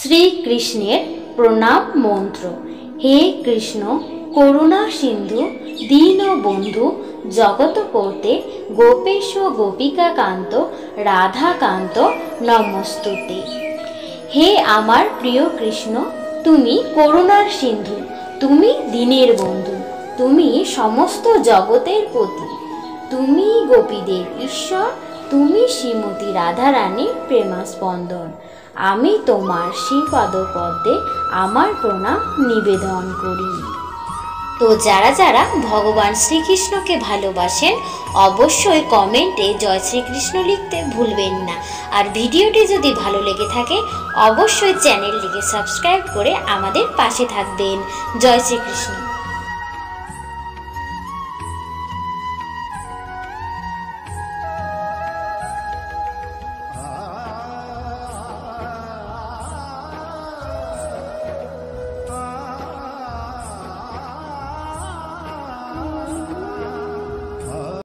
শ্রীকৃষ্ণের প্রণাম মন্ত্র। হে কৃষ্ণ, করুণা সিন্ধু দীনবন্ধু জগৎপতে গোপেশ গোপিকা কান্ত রাধাকান্ত নমস্তুতে। হে আমার প্রিয় কৃষ্ণ, তুমি করুণার সিন্ধু, তুমি দীনের বন্ধু, তুমি সমস্ত জগতের পতি, তুমি গোপীদের ঈশ্বর, তুমি শ্রীমতী রাধারানীর প্রেমাস্পন্দন। আমি তোমার শ্রীপাদ পদ্মে আমার প্রণাম নিবেদন করি। তো যারা যারা ভগবান শ্রীকৃষ্ণকে ভালোবাসেন অবশ্যই কমেন্টে জয় শ্রীকৃষ্ণ লিখতে ভুলবেন না। আর ভিডিওটি যদি ভালো লেগে থাকে অবশ্যই চ্যানেলটিকে সাবস্ক্রাইব করে আমাদের পাশে থাকবেন। জয় শ্রীকৃষ্ণ।